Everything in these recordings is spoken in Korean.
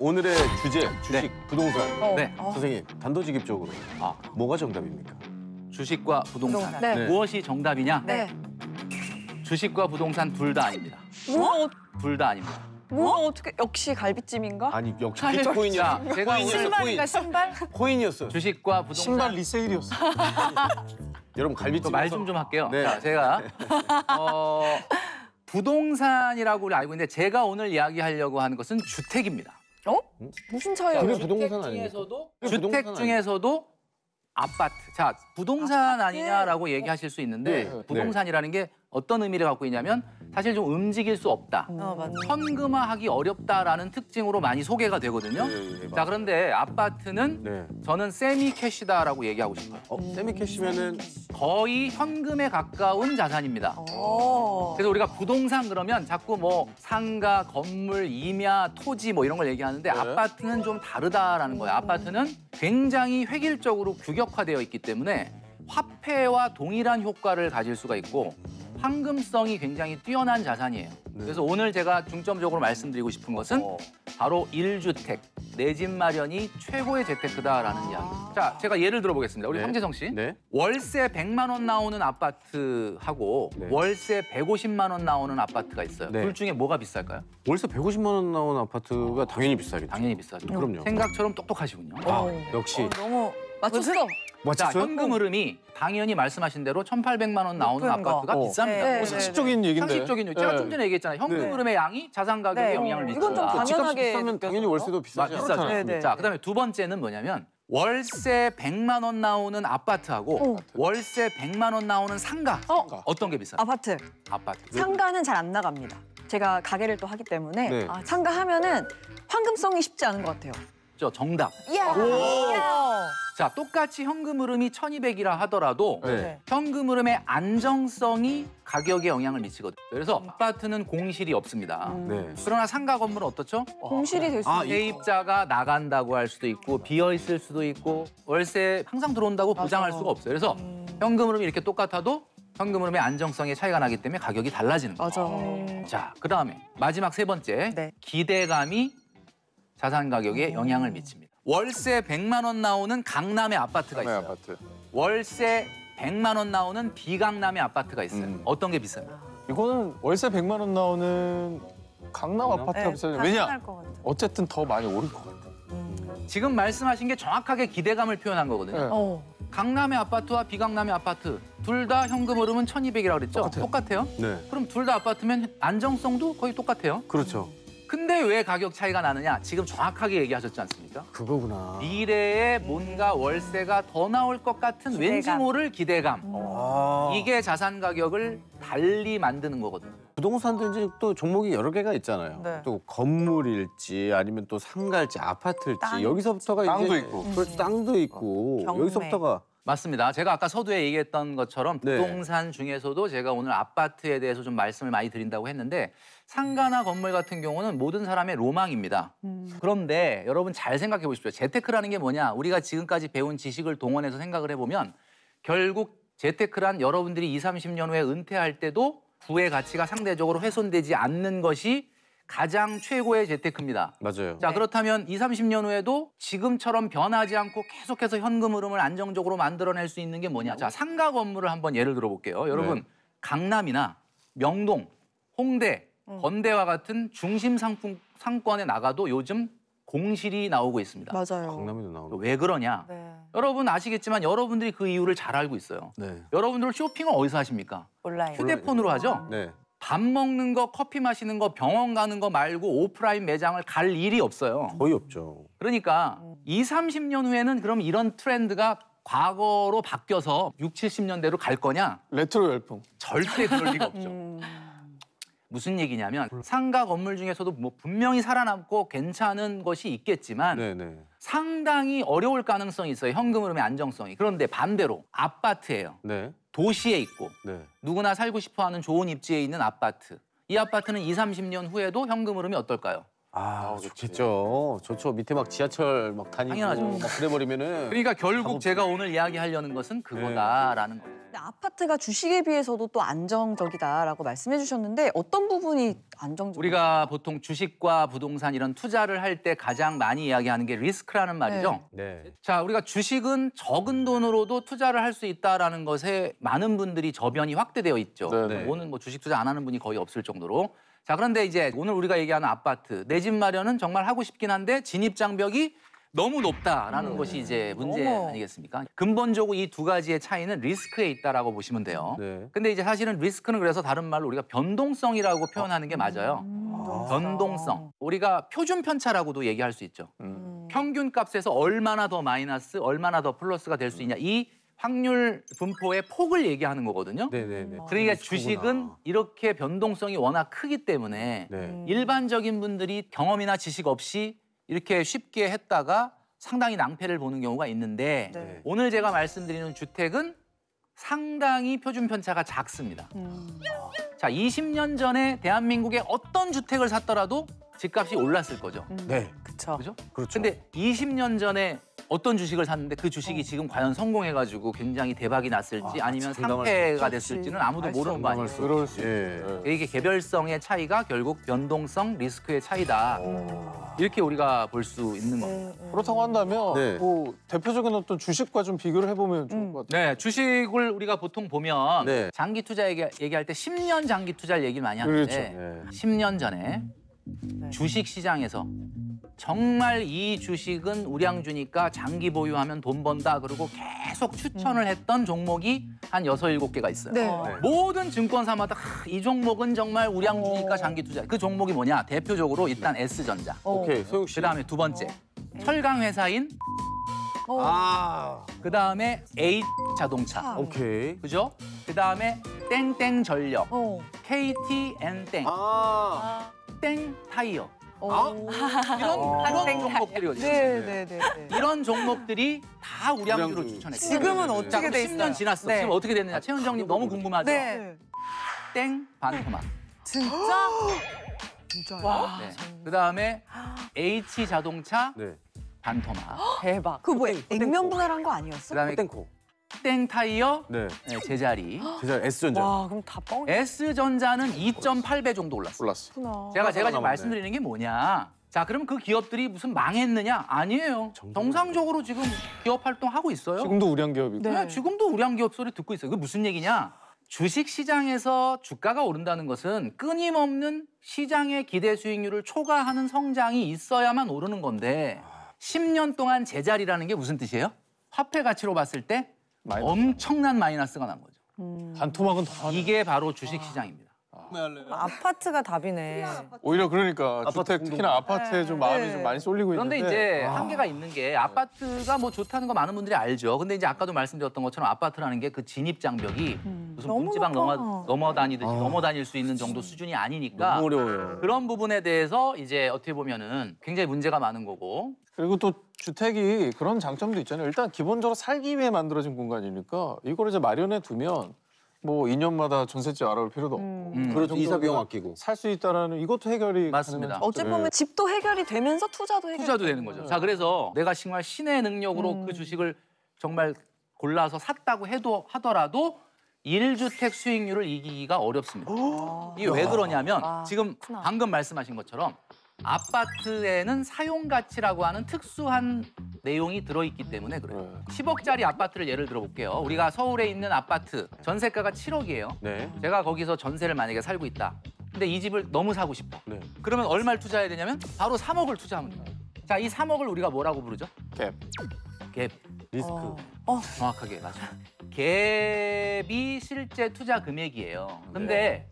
오늘의 주제, 주식, 부동산. 네. 선생님, 단도직입적으로. 뭐가 정답입니까? 주식과 부동산. 네. 무엇이 정답이냐? 네. 주식과 부동산 둘 다 아닙니다. 뭐? 둘 다 아닙니다. 뭐 어떻게 역시 갈비찜인가? 아니, 역시 비트코인이야. 자, 제가 오늘 신발인가 신발? 코인이었어요. 주식과 부동산 신발 리세일이었어. 여러분, 갈비찜. 말 좀 할게요. 네. 자, 제가 부동산이라고 우리 알고 있는데 제가 오늘 이야기하려고 하는 것은 주택입니다. 어? 무슨 차이야? 그게 주택 부동산 아닙니까? 중에서도 그게 주택 부동산 중에서도 아파트. 자, 부동산 아니냐라고 얘기하실 수 있는데 네. 부동산이라는 게 어떤 의미를 갖고 있냐면 사실 좀 움직일 수 없다. 맞네. 현금화하기 어렵다라는 특징으로 많이 소개가 되거든요. 네, 자, 그런데 아파트는 네. 저는 세미 캐시다라고 얘기하고 싶어요. 세미캐시면은 거의 현금에 가까운 자산입니다. 오. 그래서 우리가 부동산 그러면 자꾸 뭐 상가, 건물, 임야, 토지 뭐 이런 걸 얘기하는데 아파트는 좀 다르다라는 거예요. 아파트는 굉장히 획일적으로 규격화되어 있기 때문에 화폐와 동일한 효과를 가질 수가 있고 황금성이 굉장히 뛰어난 자산이에요. 그래서 오늘 제가 중점적으로 말씀드리고 싶은 것은 바로 1주택, 내 집 마련이 최고의 재테크다라는 이야기. 자, 제가 예를 들어보겠습니다. 우리 네. 황재성 씨. 네. 월세 100만 원 나오는 아파트하고 네. 월세 150만 원 나오는 아파트가 있어요. 네. 둘 중에 뭐가 비쌀까요? 월세 150만 원 나온 아파트가 당연히 비싸겠죠. 당연히 비싸죠. 그럼요. 생각처럼 똑똑하시군요. 역시. 너무 맞췄어. 자, 맞췄어요? 현금 흐름이 당연히 말씀하신 대로 1,800만 원 나오는 높은 거. 아파트가 비쌉니다. 네, 네, 상식적인 얘기인데. 상식적인 제가 네. 좀 전에 얘기했잖아요. 현금 네. 흐름의 양이 자산 가격에 네. 영향을 미친다. 이건 좀 집값이 당연하게 비싸면 당연히 월세도 비싸죠. 비싸죠. 네, 네. 자, 그다음에 두 번째는 뭐냐면 월세 100만 원 나오는 아파트하고 월세 100만 원 나오는 상가. 어떤 게 비싸요? 아파트. 아파트. 상가는 잘 안 나갑니다. 제가 가게를 또 하기 때문에 네. 상가 하면은 황금성이 쉽지 않은 것 같아요. 정답. 이야. 자, 똑같이 현금 흐름이 1200이라 하더라도 네. 현금 흐름의 안정성이 가격에 영향을 미치거든요. 그래서 아파트는 공실이 없습니다. 네. 그러나 상가 건물은 어떻죠? 공실이 될 수 있는. 세입자가 나간다고 할 수도 있고 비어 있을 수도 있고 월세 항상 들어온다고 보장할 수가 없어요. 그래서 현금 흐름이 이렇게 똑같아도 현금 흐름의 안정성에 차이가 나기 때문에 가격이 달라지는 거예요. 맞아. 자, 그다음에 마지막 세 번째. 네. 기대감이 자산 가격에 영향을 미칩니다. 월세 100만 원 나오는 강남의 아파트가 있어요. 아파트. 월세 100만 원 나오는 비강남의 아파트가 있어요. 어떤 게 비싸요? 이거는 월세 100만 원 나오는 강남 아파트가 비싸요. 왜냐? 어쨌든 더 많이 오를 것 같아. 지금 말씀하신 게 정확하게 기대감을 표현한 거거든요. 네. 강남의 아파트와 비강남의 아파트 둘 다 현금 흐름은 1200이라고 그랬죠? 똑같아요. 네. 그럼 둘 다 아파트면 안정성도 거의 똑같아요. 그렇죠. 근데 왜 가격 차이가 나느냐? 지금 정확하게 얘기하셨지 않습니까? 그거구나. 미래에 뭔가 월세가 더 나올 것 같은 왠지 모를 기대감. 이게 자산 가격을 달리 만드는 거거든요. 부동산도 이제 또 종목이 여러 개가 있잖아요. 네. 또 건물일지 아니면 또 상가일지 아파트일지 땅. 여기서부터가 땅도 이제 있고. 그렇죠. 땅도 있고 경매. 여기서부터가 맞습니다. 제가 아까 서두에 얘기했던 것처럼 네. 부동산 중에서도 제가 오늘 아파트에 대해서 좀 말씀을 많이 드린다고 했는데 상가나 건물 같은 경우는 모든 사람의 로망입니다. 그런데 여러분 잘 생각해 보십시오. 재테크라는 게 뭐냐? 우리가 지금까지 배운 지식을 동원해서 생각을 해보면 결국 재테크란 여러분들이 20, 30년 후에 은퇴할 때도 부의 가치가 상대적으로 훼손되지 않는 것이 가장 최고의 재테크입니다. 맞아요. 자, 그렇다면 20, 30년 후에도 지금처럼 변하지 않고 계속해서 현금 흐름을 안정적으로 만들어낼 수 있는 게 뭐냐. 자, 상가 건물을 한번 예를 들어볼게요. 여러분, 강남이나 명동, 홍대, 건대와 같은 중심 상권에 나가도 요즘 공실이 나오고 있습니다. 맞아요. 강남에도 나오고. 왜 그러냐? 네. 여러분 아시겠지만 여러분들이 그 이유를 잘 알고 있어요. 네. 여러분들 쇼핑을 어디서 하십니까? 온라인. 휴대폰으로 하죠? 네. 밥 먹는 거, 커피 마시는 거, 병원 가는 거 말고 오프라인 매장을 갈 일이 없어요. 거의 없죠. 그러니까 20, 30년 후에는 그럼 이런 트렌드가 과거로 바뀌어서 60, 70년대로 갈 거냐? 레트로 열풍. 절대 그럴 리가 없죠. 무슨 얘기냐면 상가 건물 중에서도 뭐 분명히 살아남고 괜찮은 것이 있겠지만 네네. 상당히 어려울 가능성이 있어요. 현금 흐름의 안정성이. 그런데 반대로 아파트예요. 네. 도시에 있고 네. 누구나 살고 싶어하는 좋은 입지에 있는 아파트. 이 아파트는 20, 30년 후에도 현금 흐름이 어떨까요? 좋겠죠. 좋죠. 밑에 막 지하철 막 다니고 당연하죠. 막 그래버리면은 그러니까 결국 제가 오늘 이야기하려는 것은 그거다라는 거예요. 아파트가 주식에 비해서도 또 안정적이다라고 말씀해 주셨는데 어떤 부분이 안정적? 우리가 보통 주식과 부동산 이런 투자를 할 때 가장 많이 이야기하는 게 리스크라는 말이죠. 네. 자, 우리가 주식은 적은 돈으로도 투자를 할 수 있다라는 것에 많은 분들이 저변이 확대되어 있죠. 네. 오늘 뭐 주식 투자 안 하는 분이 거의 없을 정도로. 자, 그런데 이제 오늘 우리가 얘기하는 아파트, 내 집 마련은 정말 하고 싶긴 한데 진입 장벽이 너무 높다라는 것이 이제 문제 어머. 아니겠습니까? 근본적으로 이 두 가지의 차이는 리스크에 있다라고 보시면 돼요. 네. 근데 이제 사실은 리스크는 그래서 다른 말로 우리가 변동성이라고 표현하는 게 맞아요. 변동성. 우리가 표준 편차라고도 얘기할 수 있죠. 평균 값에서 얼마나 더 마이너스, 얼마나 더 플러스가 될 수 있냐. 이 확률 분포의 폭을 얘기하는 거거든요. 네네네. 그러니까 주식은 이렇게 변동성이 워낙 크기 때문에 네. 일반적인 분들이 경험이나 지식 없이 이렇게 쉽게 했다가 상당히 낭패를 보는 경우가 있는데 네. 오늘 제가 말씀드리는 주택은 상당히 표준 편차가 작습니다. 자, 20년 전에 대한민국의 어떤 주택을 샀더라도 집값이 올랐을 거죠. 네. 그렇죠. 그죠? 그렇죠. 근데 20년 전에 어떤 주식을 샀는데 그 주식이 지금 과연 성공해가지고 굉장히 대박이 났을지 아니면 장담할 수 상패가 없죠. 됐을지는 아무도 모르는 거 아니에요. 그럴 수 예. 있죠. 이게 개별성의 차이가 결국 변동성, 리스크의 차이다. 이렇게 우리가 볼 수 있는 겁니다. 그렇다고 한다면 네. 뭐 대표적인 어떤 주식과 좀 비교를 해보면 좋을 것 같아요. 네, 주식을 우리가 보통 보면 네. 장기 투자 얘기할 때 10년 장기 투자를 얘기를 많이 하는데 그렇죠. 네. 10년 전에 주식 시장에서 정말 이 주식은 우량주니까 장기 보유하면 돈 번다 그러고 계속 추천을 했던 종목이 한 6, 7개가 있어요. 네. 모든 증권사마다 이 종목은 정말 우량주니까 장기 투자. 그 종목이 뭐냐? 대표적으로 일단 S전자. 오케이. 소영 씨. 그다음에 두 번째 철강 회사인 아. 그다음에 H자동차. 오케이. 그죠? 그다음에 땡땡전력, 어. KTN땡, 아. 땡타이어. 어. 이런 종목들이거든요. 네. 이런 종목들이 다 우량주로 우량주. 추천했어요. 지금은 네. 어떻게 자, 그럼 돼 있어요? 10년 지났어. 네. 지금 어떻게 됐느냐? 최현정님 너무 궁금하죠? 네. 땡 반토막. 진짜? 진짜요? 와. 네. 그다음에 H자동차 네. 반토막. 대박. 그 뭐야? 액면 분할한 거 아니었어? 그다음에 땡코. 땡타이어 네. 제자리. 제자 S전자. 와, 그럼 다 뻥. S전자는 2.8배 정도 올랐어요. 몰랐어. 구나. 제가 지금 남았네. 말씀드리는 게 뭐냐? 자, 그럼 그 기업들이 무슨 망했느냐? 아니에요. 정상적으로 지금 기업 활동하고 있어요. 지금도 우량 기업이고. 네. 네, 지금도 우량 기업 소리 듣고 있어요. 그게 무슨 얘기냐? 주식 시장에서 주가가 오른다는 것은 끊임없는 시장의 기대 수익률을 초과하는 성장이 있어야만 오르는 건데 10년 동안 제자리라는 게 무슨 뜻이에요? 화폐 가치로 봤을 때 마이너스. 엄청난 마이너스가 난 거죠. 반토막은 더 하네. 이게 바로 주식 시장입니다. 아파트가 답이네. 오히려 그러니까 주택 특히나 아파트에 좀 마음이 좀 많이 쏠리고 그런데 있는데. 이제 한계가 있는 게 아파트가 뭐 좋다는 거 많은 분들이 알죠. 근데 이제 아까도 말씀드렸던 것처럼 아파트라는 게 그 진입 장벽이 무슨 너무 문지방 높아. 넘어 다니듯이 넘어 다닐 수 있는 정도 수준이 아니니까 너무 어려워요. 그런 부분에 대해서 이제 어떻게 보면은 굉장히 문제가 많은 거고. 그리고 또 주택이 그런 장점도 있잖아요. 일단 기본적으로 살기 위해 만들어진 공간이니까 이걸 이제 마련해 두면 뭐 2년마다 전셋집 알아볼 필요도 없고 그렇죠. 이사 비용 아끼고. 살 수 있다라는 이것도 해결이 맞습니다. 가능한 어찌 보면 집도 해결이 되면서 투자도 해결이 투자도 되는 거죠. 자, 그래서 내가 정말 신의 능력으로 그 주식을 정말 골라서 샀다고 하더라도 1주택 수익률을 이기기가 어렵습니다. 이게 왜 그러냐면 지금 방금 말씀하신 것처럼 아파트에는 사용 가치라고 하는 특수한 내용이 들어있기 때문에 그래요. 10억짜리 아파트를 예를 들어 볼게요. 우리가 서울에 있는 아파트 전세가가 7억이에요. 네. 제가 거기서 전세를 만약에 살고 있다. 근데 이 집을 너무 사고 싶어. 네. 그러면 얼마를 투자해야 되냐면 바로 3억을 투자하면 돼요. 자, 이 3억을 우리가 뭐라고 부르죠? 갭. 갭. 리스크. 정확하게 맞아요. 갭이 실제 투자 금액이에요. 근데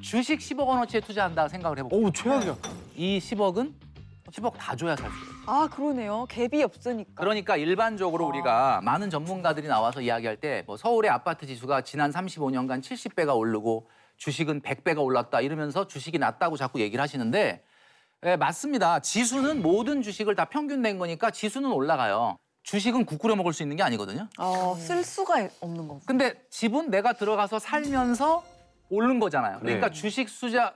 주식 10억 원어치에 투자한다 생각을 해볼게요. 오, 최악이야. 이 10억은 10억 다 줘야 살 수 있어요. 아, 그러네요. 갭이 없으니까. 그러니까 일반적으로 우리가 많은 전문가들이 나와서 이야기할 때 뭐 서울의 아파트 지수가 지난 35년간 70배가 오르고 주식은 100배가 올랐다 이러면서 주식이 낮다고 자꾸 얘기를 하시는데 예, 맞습니다. 지수는 모든 주식을 다 평균 낸 거니까 지수는 올라가요. 주식은 국 끓여 먹을 수 있는 게 아니거든요. 쓸 수가 없는 거고. 근데 집은 내가 들어가서 살면서 오른 거잖아요. 그러니까 네. 주식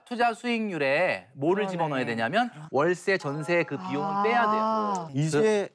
투자 수익률에 뭐를 집어넣어야 되냐면 월세, 전세 그 비용은 빼야 돼요. 이제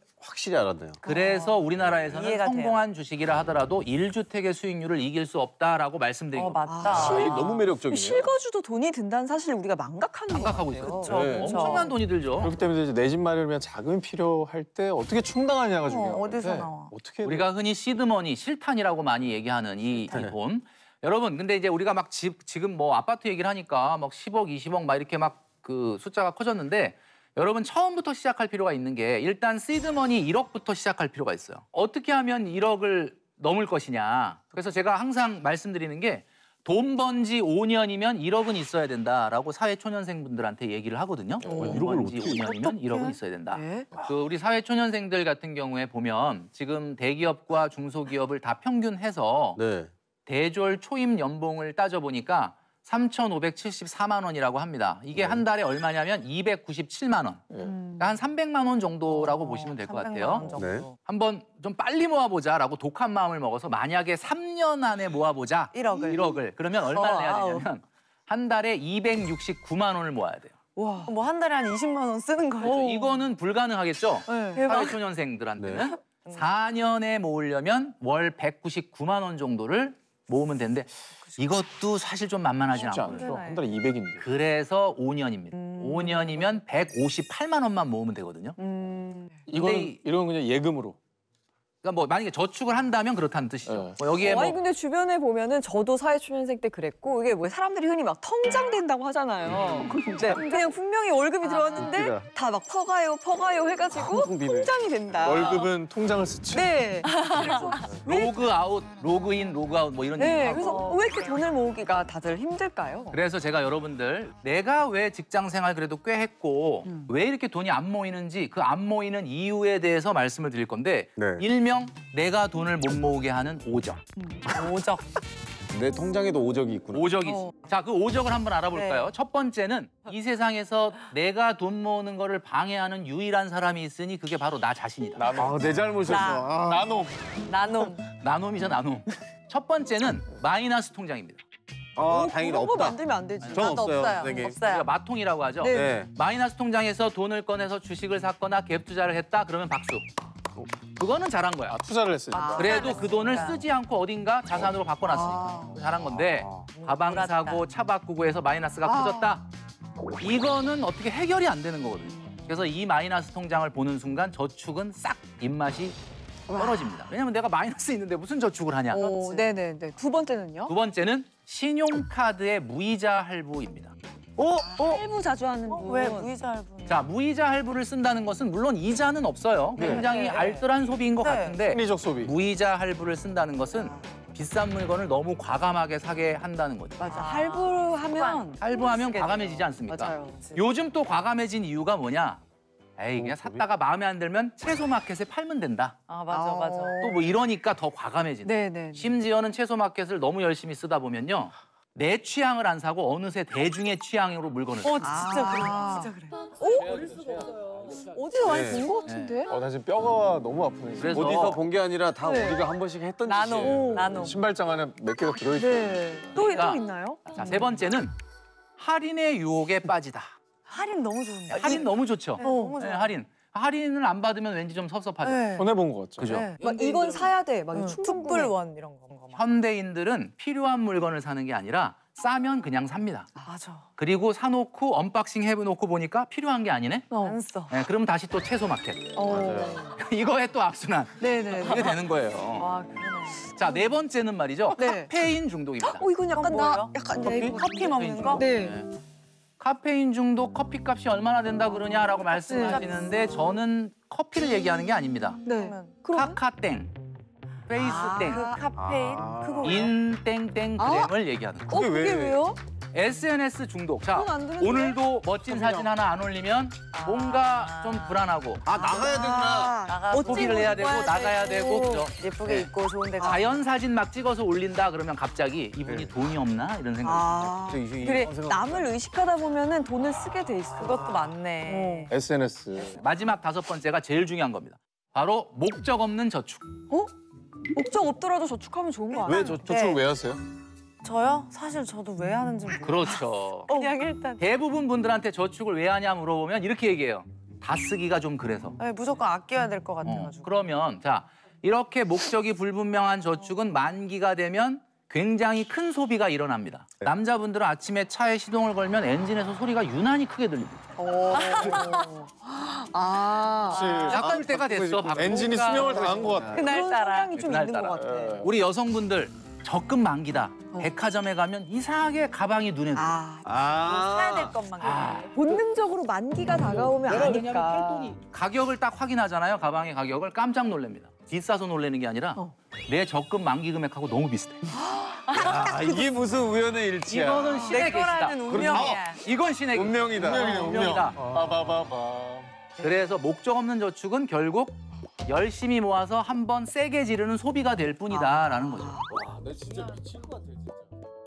확실히 알았네요. 그래서 우리나라에서는 이해가 성공한 주식이라 하더라도 1주택의 수익률을 이길 수 없다라고 말씀드린 겁니다. 맞다. 이게 너무 매력적이네요. 실거주도 돈이 든다는 사실 우리가 망각하는 것 생각하고 같아요. 있어요. 그쵸, 네. 그쵸. 엄청난 돈이 들죠. 그렇기 때문에 이제 내 집 마련을 위한 자금이 필요할 때 어떻게 충당하냐가 중요한 어디서 건데 나와? 어떻게 우리가 흔히 시드머니, 실탄이라고 많이 얘기하는 이 돈. 여러분, 근데 이제 우리가 막 지금 뭐 아파트 얘기를 하니까 막 10억, 20억 막 이렇게 막 그 숫자가 커졌는데 여러분 처음부터 시작할 필요가 있는 게 일단 시드머니 1억부터 시작할 필요가 있어요. 어떻게 하면 1억을 넘을 것이냐. 그래서 제가 항상 말씀드리는 게 돈 번 지 5년이면 1억은 있어야 된다라고 사회초년생분들한테 얘기를 하거든요. 돈 번 지 5년이면 1억은 있어야 된다. 네. 그 우리 사회초년생들 같은 경우에 보면 지금 대기업과 중소기업을 다 평균해서 네. 대졸 초임 연봉을 따져보니까 3,574만 원이라고 합니다. 이게 한 달에 얼마냐면 297만 원. 그러니까 한 300만 원 정도라고 보시면 될 것 300만 같아요. 원 정도. 네. 한번 좀 빨리 모아보자라고 독한 마음을 먹어서 만약에 3년 안에 모아보자. 1억을. 그러면 얼마를 내야 와우. 되냐면 한 달에 269만 원을 모아야 돼요. 와. 뭐 한 달에 한 20만 원 쓰는 거예요. 이거는 불가능하겠죠? 네. 사회초년생들한테는 4년에 모으려면 월 199만 원 정도를 모으면 되는데 이것도 사실 좀 만만하지 쉽지 않고요. 않죠. 한 달에 200인데. 그래서 5년입니다. 5년이면 158만 원만 모으면 되거든요. 이거는 이런 그냥 예금으로. 그러니까 뭐 만약에 저축을 한다면 그렇다는 뜻이죠. 네. 뭐 여기에 뭐 아니 근데 주변에 보면은 저도 사회초년생 때 그랬고 이게 뭐 사람들이 흔히 막 통장 된다고 하잖아요. 근데 그냥 분명히 월급이 들어왔는데 웃기다. 다 막 퍼가요 해가지고 텅비네. 통장이 된다. 월급은 통장을 쓰지. 네. 그래서 로그 아웃, 로그 인, 로그 아웃 뭐 이런 네. 얘기하고. 그래서 왜 이렇게 돈을 모으기가 다들 힘들까요? 그래서 제가 여러분들 내가 왜 직장 생활 그래도 꽤 했고 왜 이렇게 돈이 안 모이는지 그 안 모이는 이유에 대해서 말씀을 드릴 건데 네. 일명 내가 돈을 못 모으게 하는 오적. 오적. 내 통장에도 오적이 있구나. 오적이 있어. 자, 그 오적을 한번 알아볼까요? 첫 번째는 이 세상에서 내가 돈 모으는 거를 방해하는 유일한 사람이 있으니 그게 바로 나 자신이다. 아, 내 잘못이었어. 아. 나노. 나눔. 나눔이죠, 나눔. 첫 번째는 마이너스 통장입니다. 아, 다행이다. 그런 거 없다. 만들면 안 되지. 전 나도 없어요. 없어요. 선생님. 없어요. 우리가 마통이라고 하죠. 네. 네. 마이너스 통장에서 돈을 꺼내서 주식을 샀거나 갭 투자를 했다 그러면 박수. 그거는 잘한 거야. 아, 투자를 했으니까. 그래도 그 돈을 쓰지 않고 어딘가 자산으로 바꿔놨으니까 잘한 건데 가방 사고 차 바꾸고 해서 마이너스가 커졌다. 이거는 어떻게 해결이 안 되는 거거든요. 그래서 이 마이너스 통장을 보는 순간 저축은 싹 입맛이 떨어집니다. 왜냐면 내가 마이너스 있는데 무슨 저축을 하냐. 네네네. 두 번째는요? 두 번째는 신용카드의 무이자 할부입니다. 할부 자주 하는 분. 왜 무이자 할부? 자, 무이자 할부를 쓴다는 것은 물론 이자는 없어요. 굉장히 네. 알뜰한 소비인 것 네. 같은데 합리적 소비. 무이자 할부를 쓴다는 것은 비싼 물건을 너무 과감하게 사게 한다는 거죠. 맞아. 할부하면 할부하면 과감해지지 않습니까? 맞아요. 요즘 또 과감해진 이유가 뭐냐? 에이, 그냥 샀다가 마음에 안 들면 채소 마켓에 팔면 된다. 아 맞아 맞아. 또 뭐 이러니까 더 과감해진다. 네네. 심지어는 채소 마켓을 너무 열심히 쓰다 보면요. 내 취향을 안 사고 어느새 대중의 취향으로 물건을 사요. 진짜 그래. 진짜 그래. 어디서 많이 네. 본 것 같은데? 나 지금 뼈가 너무 아프네. 그래서 어디서 본 게 아니라 다 네. 우리가 한 번씩 했던 나눔. 짓이에요. 나눔. 신발장 안에 몇 개가 들어있어. 네. 또 그러니까. 있나요? 자, 세 번째는 할인의 유혹에 빠지다. 할인 너무 좋은데. 할인 너무 좋죠. 너무 네, 좋아. 할인. 할인을 안 받으면 왠지 좀 섭섭하죠. 네. 손해본 거 같죠. 그죠? 네. 막 이건 사야 돼. 막 충분히. 툭불원 이런 거. 막. 현대인들은 필요한 물건을 사는 게 아니라 싸면 그냥 삽니다. 맞아. 그리고 사놓고 언박싱 해놓고 보니까 필요한 게 아니네? 안 써. 네, 그럼 다시 또 채소 마켓. 맞아요. 이거에 또 악순환. 네네. 이게 되는 거예요. 와 그러네. 자, 네 번째는 말이죠. 네. 카페인 중독입니다. 이건 약간 그건 나 뭐예요? 약간 커피? 네, 이거. 커피 먹는 거? 네. 카페인 중독 커피 값이 얼마나 된다 그러냐라고 말씀하시는데 저는 커피를 얘기하는 게 아닙니다. 네. 그러면 카카땡, 페이스땡, 그 카페인 그거 왜? 인땡땡 그램을 얘기하는 거예요. 그게 왜? 왜요? SNS 중독. 자, 그건 안 되는데? 오늘도 멋진 사진 하나 안 올리면 뭔가 좀 불안하고 아, 나가야 되구나. 나가서 소비를 해야 되고 나가야 되고 그죠? 예쁘게 입고 좋은 데 가. 자연 사진 막 찍어서 올린다 그러면 갑자기 이분이 돈이 없나 이런 생각이 아. 그래 남을 의식하다 보면은 돈을 쓰게 돼 있어. 그것도 맞네. SNS. 마지막 다섯 번째가 제일 중요한 겁니다. 바로 목적 없는 저축. 목적 없더라도 저축하면 좋은 거 아니에요? 왜 저축을 왜 하세요? 저요? 사실 저도 왜 하는지 모르겠어요. 그렇죠. 그냥 일단 대부분 분들한테 저축을 왜 하냐 물어보면 이렇게 얘기해요. 다 쓰기가 좀 그래서. 네, 무조건 아껴야 될 것 같아가지고. 그러면 자 이렇게 목적이 불분명한 저축은 만기가 되면 굉장히 큰 소비가 일어납니다. 남자분들은 아침에 차에 시동을 걸면 엔진에서 소리가 유난히 크게 들립니다. 바꿀 때가 됐어. 바꿀 엔진이 때가. 수명을 다한 것 같아. 그런 성향이 좀 있는 것 그날따라. 같아. 우리 여성분들 적금 만기다. 백화점에 가면 이상하게 가방이 눈에 들어. 사야 될 것만. 본능적으로 만기가 다가오면 아니까. 가격을 딱 확인하잖아요. 가방의 가격을 깜짝 놀랍니다. 비싸서 놀라는 게 아니라 내 적금 만기 금액하고 너무 비슷해. 아, 이게 무슨 우연의 일치야. 이거는 신의 내 계시다. 거라는 운명이야. 이건 신의 계시. 운명이다. 운명이다. 빠바바바. 그래서 목적 없는 저축은 결국 열심히 모아서 한번 세게 지르는 소비가 될 뿐이다라는 거죠.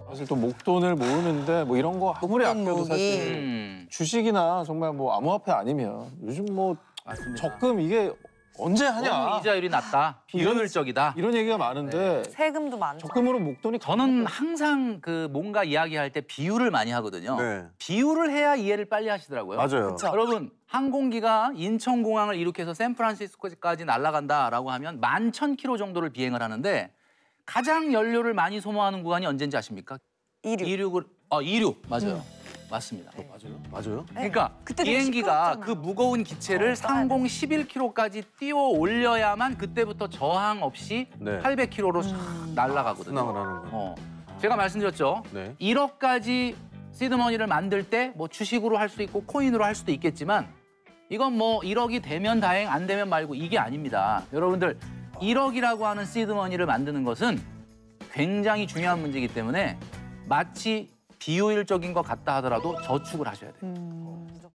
사실 또 목돈을 모으는데 뭐 이런 거 아무리 아껴도 사실 주식이나 정말 뭐 암호화폐 아니면 요즘 뭐 맞습니다. 적금 이게 언제 너무 하냐 이자율이 낮다. 비효율적이다. 이런 얘기가 많은데 세금도 많죠. 적금으로 목돈이 저는 항상 그 뭔가 이야기할 때 비유를 많이 하거든요. 네. 비유를 해야 이해를 빨리 하시더라고요. 맞아요. 여러분 항공기가 인천공항을 이륙해서 샌프란시스코까지 날아간다라고 하면 11,000km 정도를 비행을 하는데 가장 연료를 많이 소모하는 구간이 언제인지 아십니까? 이륙 맞아요. 맞습니다. 맞아요? 그러니까 그때 되게 비행기가 시끄럽잖아. 그 무거운 기체를 상공 11km까지 띄워 올려야만 그때부터 저항 없이 네. 800km로 날아가거든요. 순항을 하는 거예요. 제가 말씀드렸죠. 네. 1억까지 시드머니를 만들 때 뭐 주식으로 할 수 있고 코인으로 할 수도 있겠지만 이건 뭐 1억이 되면 다행 안 되면 말고 이게 아닙니다. 여러분들 1억이라고 하는 시드머니를 만드는 것은 굉장히 중요한 문제이기 때문에 마치 비효율적인 것 같다 하더라도 저축을 하셔야 돼요.